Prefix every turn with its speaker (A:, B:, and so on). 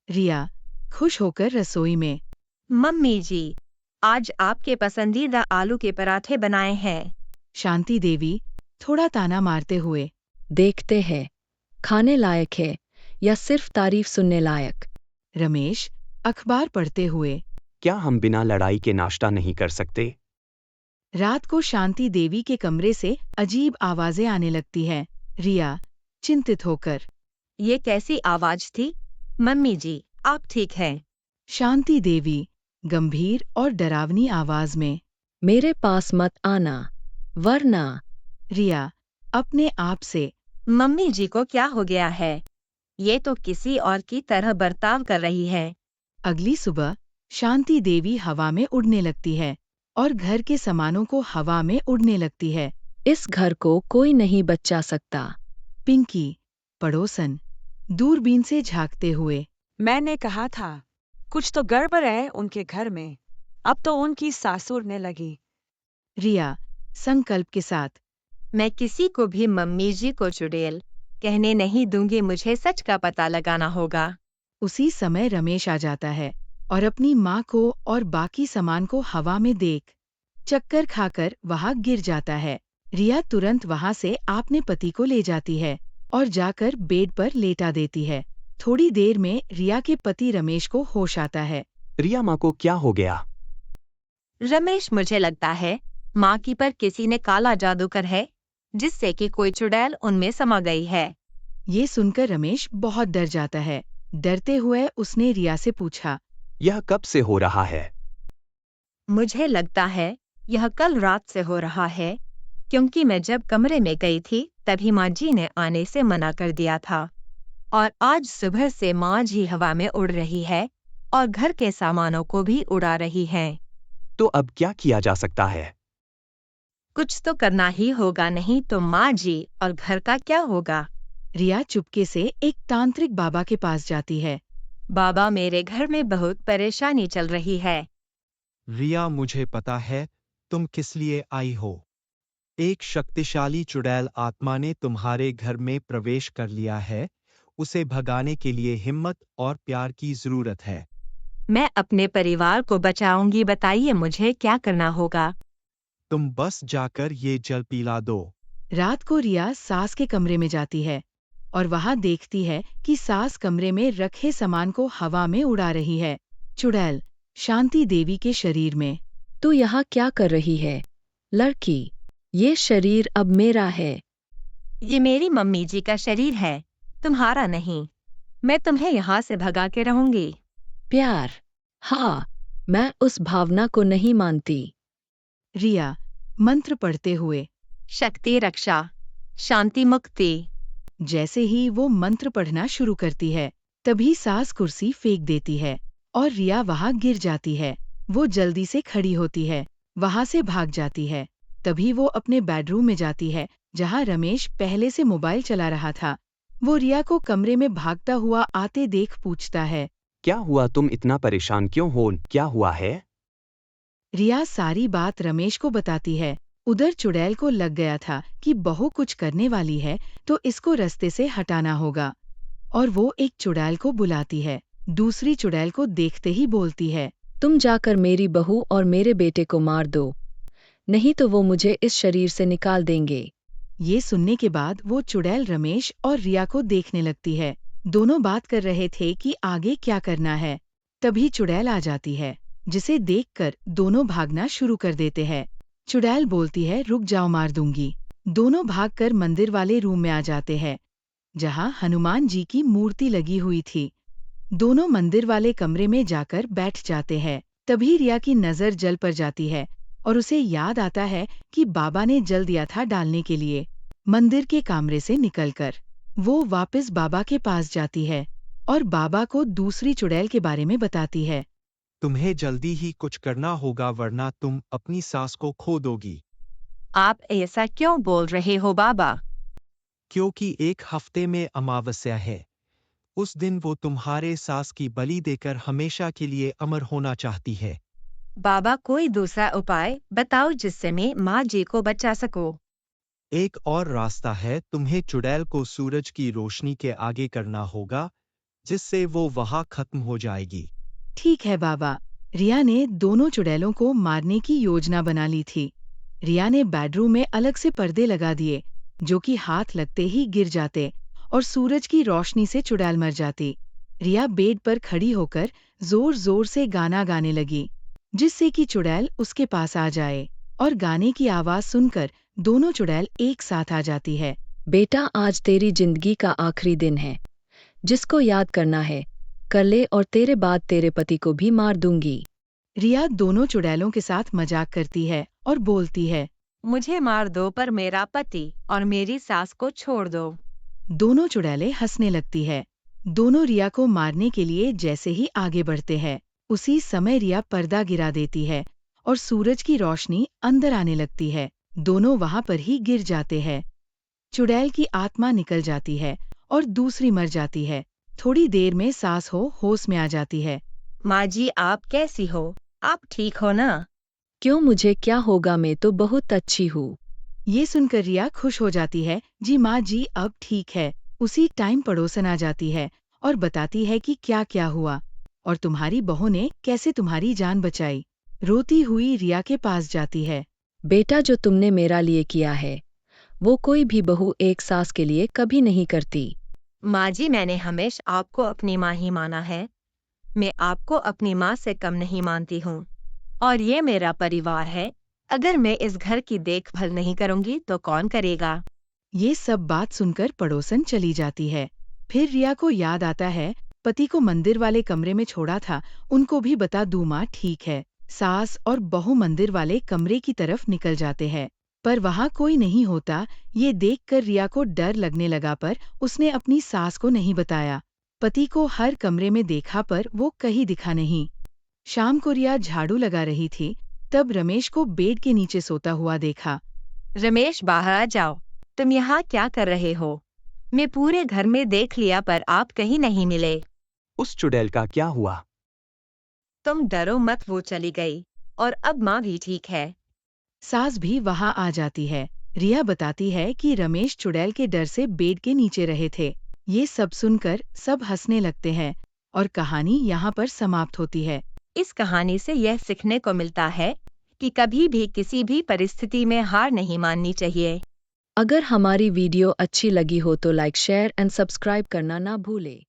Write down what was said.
A: रिया खुश होकर रसोई में।
B: मम्मी जी, आज आपके पसंदीदा आलू के पराठे बनाए हैं।
A: शांति देवी थोड़ा ताना मारते हुए।
C: देखते हैं, खाने लायक है या सिर्फ तारीफ सुनने लायक।
A: रमेश अखबार पढ़ते हुए।
D: क्या हम बिना लड़ाई के नाश्ता नहीं कर सकते?
A: रात को शांति देवी के कमरे से अजीब आवाजें आने लगती हैं। रिया चिंतित होकर।
B: ये कैसी आवाज थी? मम्मी जी, आप ठीक हैं?
A: शांति देवी गंभीर और डरावनी आवाज में।
C: मेरे पास मत आना, वरना।
A: रिया अपने आप से।
B: मम्मी जी को क्या हो गया है? ये तो किसी और की तरह बर्ताव कर रही है।
A: अगली सुबह शांति देवी हवा में उड़ने लगती है और घर के सामानों को हवा में उड़ने लगती है।
C: इस घर को कोई नहीं बचा सकता।
A: पिंकी पड़ोसन दूरबीन से झांकते हुए।
E: मैंने कहा था, कुछ तो गड़बड़ है उनके घर में। अब तो उनकी सास उड़ने लगी।
A: रिया संकल्प के साथ।
B: मैं किसी को भी मम्मी जी को चुड़ैल कहने नहीं दूंगी, मुझे सच का पता लगाना होगा।
A: उसी समय रमेश आ जाता है और अपनी माँ को और बाकी सामान को हवा में देख चक्कर खाकर वहां गिर जाता है। रिया तुरंत वहां से अपने पति को ले जाती है और जाकर बेड पर लेटा देती है। थोड़ी देर में रिया के पति रमेश को होश आता है।
D: रिया, माँ को क्या हो गया?
B: रमेश, मुझे लगता है माँ की पर किसी ने काला जादू कर है, जिससे कि कोई चुड़ैल उनमें समा गई है।
A: ये सुनकर रमेश बहुत डर जाता है। डरते हुए उसने रिया से पूछा,
D: यह कब से हो रहा है?
B: मुझे लगता है यह कल रात से हो रहा है, क्योंकि मैं जब कमरे में गई थी तभी माँ जी ने आने से मना कर दिया था, और आज सुबह से माँ जी हवा में उड़ रही है और घर के सामानों को भी उड़ा रही है।
D: तो अब क्या किया जा सकता है?
B: कुछ तो करना ही होगा, नहीं तो माँ जी और घर का क्या होगा।
A: रिया चुपके से एक तांत्रिक बाबा के पास जाती है।
B: बाबा, मेरे घर में बहुत परेशानी चल रही है।
F: रिया, मुझे पता है तुम किस लिए आई हो। एक शक्तिशाली चुड़ैल आत्मा ने तुम्हारे घर में प्रवेश कर लिया है। उसे भगाने के लिए हिम्मत और प्यार की जरूरत है।
B: मैं अपने परिवार को बचाऊंगी, बताइए मुझे क्या करना होगा।
F: तुम बस जाकर ये जल पिला दो।
A: रात को रिया सास के कमरे में जाती है और वहां देखती है कि सास कमरे में रखे सामान को हवा में उड़ा रही है। चुड़ैल शांति देवी के शरीर में।
C: तू यहाँ क्या कर रही है, लड़की? ये शरीर अब मेरा है।
B: ये मेरी मम्मी जी का शरीर है, तुम्हारा नहीं। मैं तुम्हें यहाँ से भगा के रहूंगी।
C: प्यार? हाँ, मैं उस भावना को नहीं मानती।
A: रिया मंत्र पढ़ते हुए।
B: शक्ति, रक्षा, शांति, मुक्ति।
A: जैसे ही वो मंत्र पढ़ना शुरू करती है तभी सास कुर्सी फेंक देती है और रिया वहां गिर जाती है। वो जल्दी से खड़ी होती है, वहां से भाग जाती है। तभी वो अपने बेडरूम में जाती है जहां रमेश पहले से मोबाइल चला रहा था। वो रिया को कमरे में भागता हुआ आते देख पूछता है,
D: क्या हुआ? तुम इतना परेशान क्यों हो? क्या हुआ है?
A: रिया सारी बात रमेश को बताती है। उधर चुड़ैल को लग गया था कि बहू कुछ करने वाली है तो इसको रास्ते से हटाना होगा, और वो एक चुड़ैल को बुलाती है। दूसरी चुड़ैल को देखते ही बोलती है,
C: तुम जाकर मेरी बहू और मेरे बेटे को मार दो, नहीं तो वो मुझे इस शरीर से निकाल देंगे।
A: ये सुनने के बाद वो चुड़ैल रमेश और रिया को देखने लगती है। दोनों बात कर रहे थे कि आगे क्या करना है। तभी चुड़ैल आ जाती है, जिसे देखकर दोनों भागना शुरू कर देते हैं। चुड़ैल बोलती है, रुक जाओ, मार दूंगी। दोनों भागकर मंदिर वाले रूम में आ जाते हैं जहां हनुमान जी की मूर्ति लगी हुई थी। दोनों मंदिर वाले कमरे में जाकर बैठ जाते हैं। तभी रिया की नजर जल पर जाती है और उसे याद आता है कि बाबा ने जल दिया था डालने के लिए। मंदिर के कमरे से निकलकर वो वापस बाबा के पास जाती है और बाबा को दूसरी चुड़ैल के बारे में बताती है।
F: तुम्हें जल्दी ही कुछ करना होगा, वरना तुम अपनी सास को खो दोगी।
B: आप ऐसा क्यों बोल रहे हो बाबा?
F: क्योंकि एक हफ्ते में अमावस्या है। उस दिन वो तुम्हारे सास की बलि देकर हमेशा के लिए अमर होना चाहती है।
B: बाबा, कोई दूसरा उपाय बताओ जिससे मैं माँ जी को बचा सकूं।
F: एक और रास्ता है, तुम्हें चुड़ैल को सूरज की रोशनी के आगे करना होगा। जिससे वो वहां खत्म हो जाएगी।
A: ठीक है बाबा। रिया ने दोनों चुड़ैलों को मारने की योजना बना ली थी। रिया ने बेडरूम में अलग से पर्दे लगा दिए, जो कि हाथ लगते ही गिर जाते और सूरज की रोशनी से चुड़ैल मर जाती। रिया बेड पर खड़ी होकर जोर जोर से गाना गाने लगी, जिससे कि चुड़ैल उसके पास आ जाए और गाने की आवाज सुनकर दोनों चुड़ैल एक साथ आ जाती है।
C: बेटा, आज तेरी जिंदगी का आखिरी दिन है। जिसको याद करना है कर ले, और तेरे बाद तेरे पति को भी मार दूंगी।
A: रिया दोनों चुड़ैलों के साथ मजाक करती है और बोलती है,
B: मुझे मार दो पर मेरा पति और मेरी सास को छोड़ दो।
A: दोनों चुड़ैलें हंसने लगती है। दोनों रिया को मारने के लिए जैसे ही आगे बढ़ते हैं, उसी समय रिया पर्दा गिरा देती है और सूरज की रोशनी अंदर आने लगती है। दोनों वहां पर ही गिर जाते हैं। चुड़ैल की आत्मा निकल जाती है और दूसरी मर जाती है। थोड़ी देर में सास होश में आ जाती है।
B: माँ जी, आप कैसी हो? आप ठीक हो ना?
C: क्यों, मुझे क्या होगा, मैं तो बहुत अच्छी हूँ।
A: ये सुनकर रिया खुश हो जाती है। जी माँ जी, अब ठीक है। उसी टाइम पड़ोसन आ जाती है और बताती है कि क्या क्या हुआ और तुम्हारी बहू ने कैसे तुम्हारी जान बचाई। रोती हुई रिया के पास जाती है।
C: बेटा, जो तुमने मेरा लिए किया है वो कोई भी बहू एक सास के लिए कभी नहीं करती।
B: माँ जी, मैंने हमेशा आपको अपनी माँ ही माना है। मैं आपको अपनी माँ से कम नहीं मानती हूँ और ये मेरा परिवार है। अगर मैं इस घर की देखभाल नहीं करूँगी तो कौन करेगा?
A: ये सब बात सुनकर पड़ोसन चली जाती है। फिर रिया को याद आता है, पति को मंदिर वाले कमरे में छोड़ा था, उनको भी बता दूं माँ, ठीक है। सास और बहू मंदिर वाले कमरे की तरफ निकल जाते हैं, पर वहाँ कोई नहीं होता। ये देखकर रिया को डर लगने लगा, पर उसने अपनी सास को नहीं बताया। पति को हर कमरे में देखा पर वो कहीं दिखा नहीं। शाम को रिया झाड़ू लगा रही थी, तब रमेश को बेड के नीचे सोता हुआ देखा।
B: रमेश, बाहर आ जाओ। तुम यहाँ क्या कर रहे हो? मैं पूरे घर में देख लिया पर आप कहीं नहीं मिले।
D: उस चुड़ैल का क्या हुआ?
B: तुम डरो मत, वो चली गई और अब माँ भी ठीक है।
A: सास भी वहां आ जाती है। रिया बताती है कि रमेश चुड़ैल के डर से बेड के नीचे रहे थे। ये सब सुनकर सब हंसने लगते हैं और कहानी यहाँ पर समाप्त होती है।
B: इस कहानी से यह सीखने को मिलता है कि कभी भी किसी भी परिस्थिति में हार नहीं माननी चाहिए।
C: अगर हमारी वीडियो अच्छी लगी हो तो लाइक, शेयर एंड सब्सक्राइब करना ना भूले।